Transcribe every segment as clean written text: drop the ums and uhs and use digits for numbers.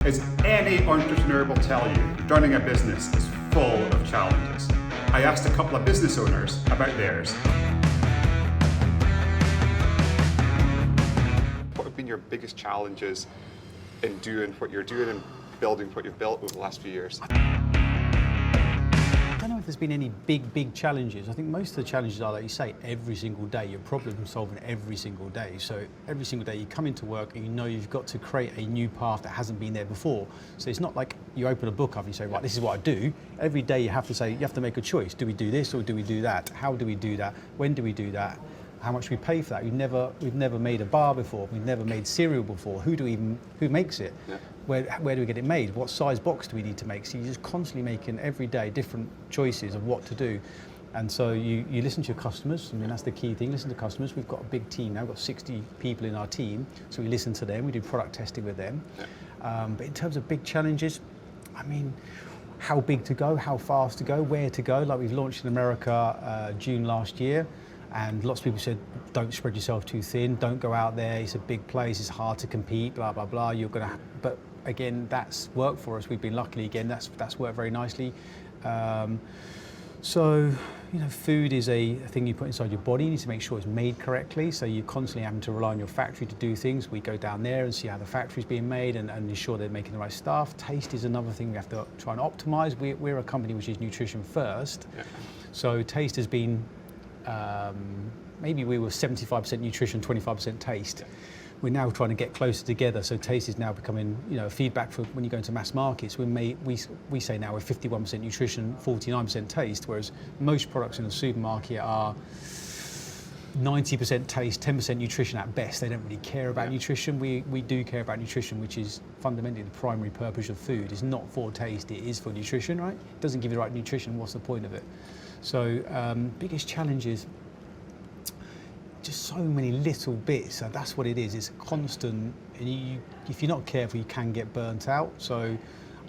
As any entrepreneur will tell you, running a business is full of challenges. I asked a couple of business owners about theirs. What have been your biggest challenges in doing what you're doing and building what you've built over the last few years? I don't know if there's been any big challenges. I think most of the challenges are, like you say, every single day. You're problem solving every single day. So every single day you come into work and you know you've got to create a new path that hasn't been there before. So it's not like you open a book up and you say, right, this is what I do. Every day you have to make a choice. Do we do this or do we do that? How do we do that? When do we do that? How much we pay for that? We've never made a bar before. We've never made cereal before. Who makes it? Yeah. Where do we get it made? What size box do we need to make? So you're just constantly making every day different choices of what to do. And so you listen to your customers. I mean, that's the key thing. Listen to customers. We've got a big team now. We've got 60 people in our team. So we listen to them. We do product testing with them. Yeah. But in terms of big challenges, I mean, how big to go, how fast to go, where to go. Like we've launched in America June last year. And lots of people said, don't spread yourself too thin, don't go out there, it's a big place, it's hard to compete, blah, blah, blah. But again, that's worked for us. We've been lucky, again, that's worked very nicely. So, food is a thing you put inside your body. You need to make sure it's made correctly. So you're constantly having to rely on your factory to do things. We go down there and see how the factory's being made and ensure they're making the right stuff. Taste is another thing we have to try and optimize. We're a company which is nutrition first. Yeah. So taste has been, maybe we were 75% nutrition, 25% taste. We're now trying to get closer together, so taste is now becoming, feedback for when you go into mass markets. We say now we're 51% nutrition, 49% taste, whereas most products in the supermarket are 90% taste, 10% nutrition at best. They don't really care about nutrition. We do care about nutrition, which is fundamentally the primary purpose of food. It's not for taste, it is for nutrition, right? It doesn't give you the right nutrition, what's the point of it? So biggest challenge is just so many little bits. So that's what it is. It's constant. And if you're not careful, you can get burnt out. So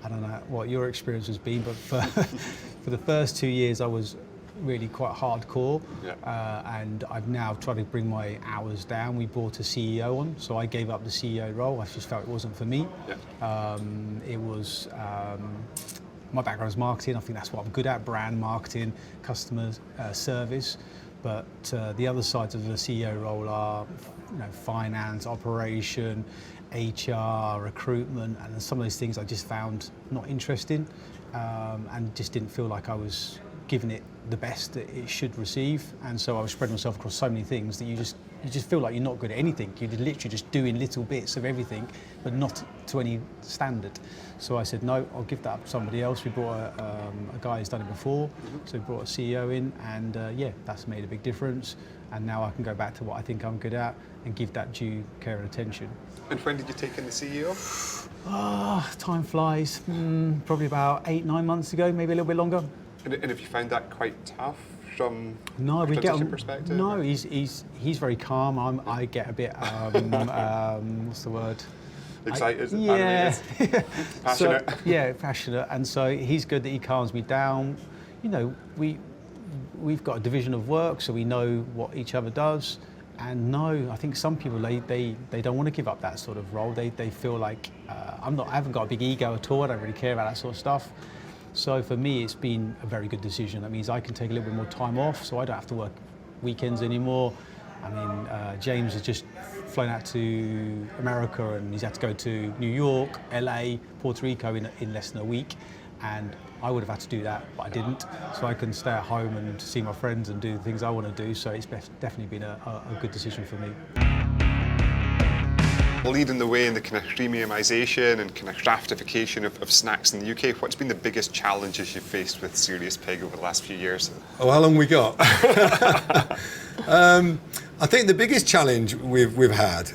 I don't know what your experience has been, but for the first 2 years, I was really quite hardcore. Yeah. And I've now tried to bring my hours down. We brought a CEO on, so I gave up the CEO role. I just felt it wasn't for me. Yeah. My background is marketing. I think that's what I'm good at: brand marketing, customer service. But the other sides of the CEO role are, finance, operation, HR, recruitment, and some of those things I just found not interesting, and just didn't feel like I was giving it the best that it should receive. And so I was spreading myself across so many things that you just feel like you're not good at anything. You're literally just doing little bits of everything, but not to any standard. So I said, no, I'll give that up to somebody else. We brought a guy who's done it before, so we brought a CEO in, and that's made a big difference. And now I can go back to what I think I'm good at and give that due care and attention. And when did you take in the CEO? Time flies. Probably about 8-9 months ago, maybe a little bit longer. And have you found that quite tough from a transition perspective? No, he's very calm. I get a bit what's the word? Excited, yeah, passionate. So, passionate. And so he's good that he calms me down. We've got a division of work, so we know what each other does. And no, I think some people they don't want to give up that sort of role. They feel like I haven't got a big ego at all. I don't really care about that sort of stuff. So for me, it's been a very good decision. That means I can take a little bit more time off, so I don't have to work weekends anymore. I mean, James has just flown out to America and he's had to go to New York, LA, Puerto Rico in less than a week. And I would have had to do that, but I didn't. So I can stay at home and see my friends and do the things I want to do. So it's definitely been a good decision for me. Leading the way in the kind of premiumisation and kind of craftification of snacks in the UK, what's been the biggest challenges you've faced with Serious Pig over the last few years? Oh, how long we got? I think the biggest challenge we've had,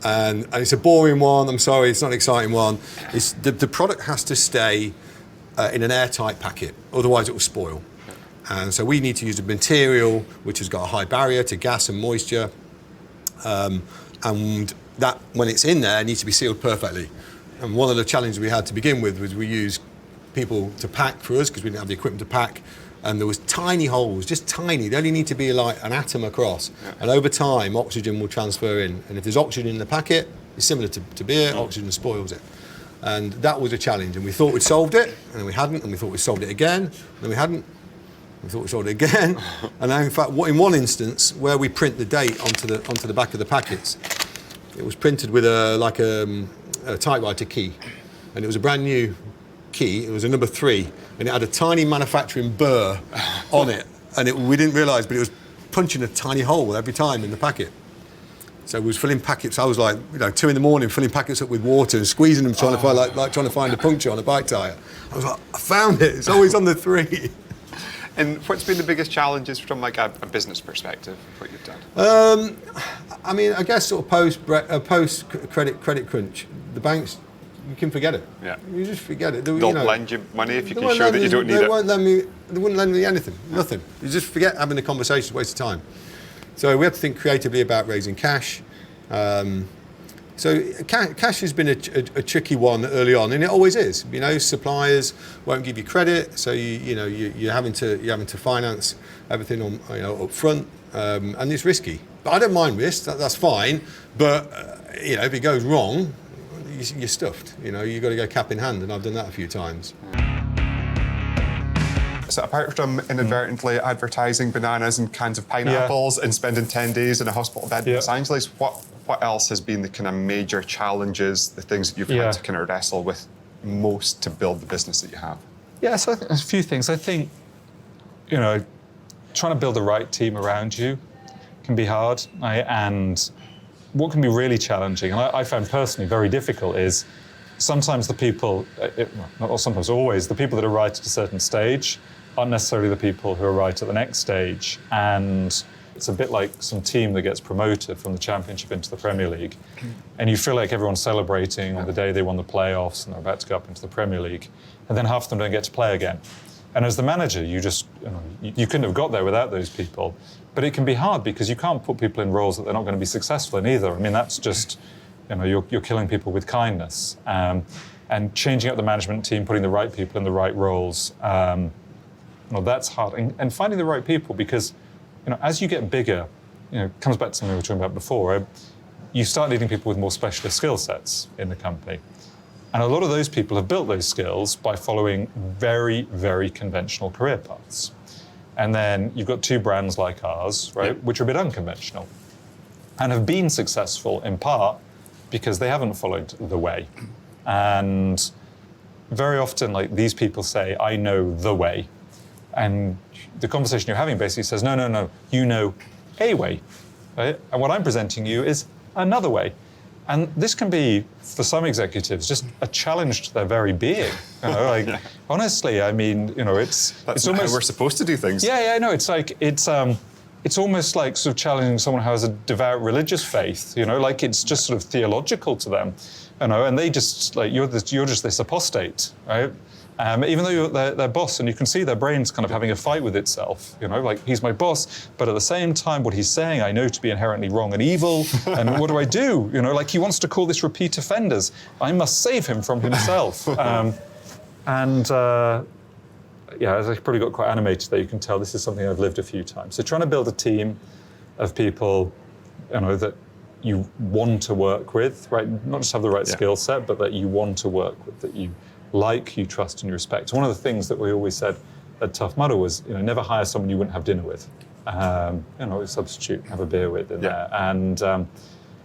and it's a boring one, I'm sorry, it's not an exciting one, is the product has to stay in an airtight packet, otherwise it will spoil. And so we need to use a material which has got a high barrier to gas and moisture, and that, when it's in there, needs to be sealed perfectly. And one of the challenges we had to begin with was we used people to pack for us because we didn't have the equipment to pack. And there was tiny holes, just tiny. They only need to be like an atom across. Yeah. And over time, oxygen will transfer in. And if there's oxygen in the packet, it's similar to beer, oxygen spoils it. And that was a challenge. And we thought we'd solved it, and then we hadn't, and we thought we solved it again, and then we hadn't. We thought we solved it again. And now, in fact, in one instance, where we print the date onto the back of the packets, it was printed with a typewriter key. And it was a brand new key. It was a number 3, and it had a tiny manufacturing burr on it. And we didn't realise, but it was punching a tiny hole every time in the packet. So we was filling packets. I was like, 2 a.m, filling packets up with water and squeezing them, trying to find like trying to find a puncture on a bike tyre. I was like, I found it. It's always on the 3. And what's been the biggest challenges from like a business perspective, what you've done? I mean, I guess sort of post credit crunch, the banks, you can forget it. Yeah. You just forget it. They'll lend you money if you can show that you don't need it. They wouldn't lend me anything, nothing. You just forget having the conversation, waste of time. So we have to think creatively about raising cash. So cash has been a tricky one early on, and it always is. Suppliers won't give you credit, so you're having to finance everything on up front, and it's risky. But I don't mind risk. That's fine. But if it goes wrong, you're stuffed. You've got to go cap in hand, and I've done that a few times. So apart from inadvertently advertising bananas and cans of pineapples and spending 10 days in a hospital bed in Los Angeles, what else has been the kind of major challenges, the things that you've had to kind of wrestle with most to build the business that you have? Yeah, so I think there's a few things. I think, trying to build the right team around you can be hard. And what can be really challenging, and I found personally very difficult, is sometimes the people, not sometimes, always, the people that are right at a certain stage aren't necessarily the people who are right at the next stage. And it's a bit like some team that gets promoted from the Championship into the Premier League. And you feel like everyone's celebrating on the day they won the playoffs and they're about to go up into the Premier League. And then half of them don't get to play again. And as the manager, you couldn't have got there without those people. But it can be hard because you can't put people in roles that they're not going to be successful in either. I mean, that's just, you're killing people with kindness. And changing up the management team, putting the right people in the right roles, that's hard. And finding the right people, because as you get bigger, it comes back to something we were talking about before, you start needing people with more specialist skill sets in the company. And a lot of those people have built those skills by following very, very conventional career paths. And then you've got 2 brands like ours, right, which are a bit unconventional and have been successful in part because they haven't followed the way. And very often, these people say, I know the way. And the conversation you're having basically says, no, you know a way, right? And what I'm presenting you is another way. And this can be, for some executives, just a challenge to their very being. Honestly, I mean, it's almost how we're supposed to do things. Yeah, no, it's almost like sort of challenging someone who has a devout religious faith. It's just sort of theological to them, and they just you're just this apostate, right? Even though you're their boss, and you can see their brain's kind of having a fight with itself, he's my boss, but at the same time, what he's saying I know to be inherently wrong and evil, and what do I do? He wants to call this repeat offenders. I must save him from himself. As I probably got quite animated there, you can tell this is something I've lived a few times. So trying to build a team of people, that you want to work with, right? Not just have the right skill set, but that you want to work with, that you like, you trust, and you respect. One of the things that we always said at Tough Mudder was, never hire someone you wouldn't have dinner with. Substitute, have a beer with in there. And,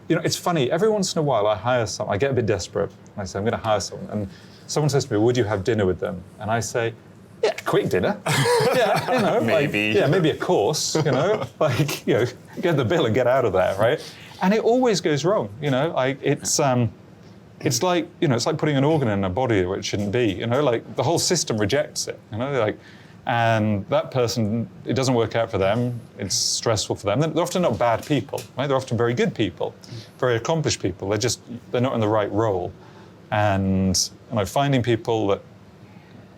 it's funny, every once in a while I get a bit desperate. I say, I'm going to hire someone. And someone says to me, would you have dinner with them? And I say, yeah, quick dinner. Maybe. Maybe a course, get the bill and get out of there, right? And it always goes wrong, It's like putting an organ in a body where it shouldn't be. The whole system rejects it. And that person, it doesn't work out for them. It's stressful for them. They're often not bad people, right? They're often very good people, very accomplished people. They're not in the right role. And finding people that,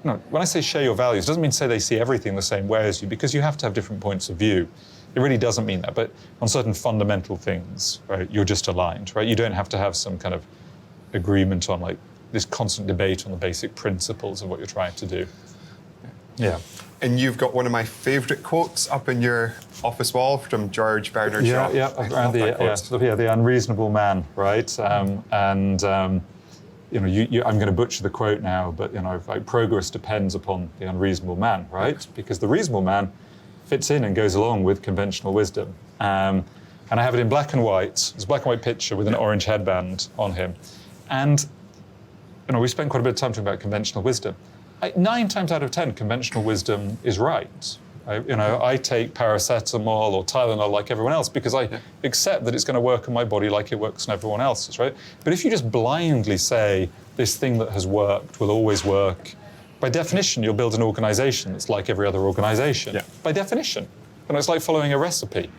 when I say share your values, it doesn't mean say they see everything the same way as you, because you have to have different points of view. It really doesn't mean that. But on certain fundamental things, right, you're just aligned, right? You don't have to have some kind of agreement on this constant debate on the basic principles of what you're trying to do. Yeah. And you've got one of my favourite quotes up in your office wall from George Bernard Shaw. Yeah, around the unreasonable man, right? I'm going to butcher the quote now, but like progress depends upon the unreasonable man, right? Because the reasonable man fits in and goes along with conventional wisdom. And I have it in black and white. It's a black and white picture with an orange headband on him. And we spent quite a bit of time talking about conventional wisdom. 9 times out of 10, conventional wisdom is right. I take paracetamol or Tylenol like everyone else because I accept that it's going to work on my body like it works on everyone else's, right? But if you just blindly say this thing that has worked will always work, by definition, you'll build an organization that's like every other organization. Yeah. By definition. It's like following a recipe.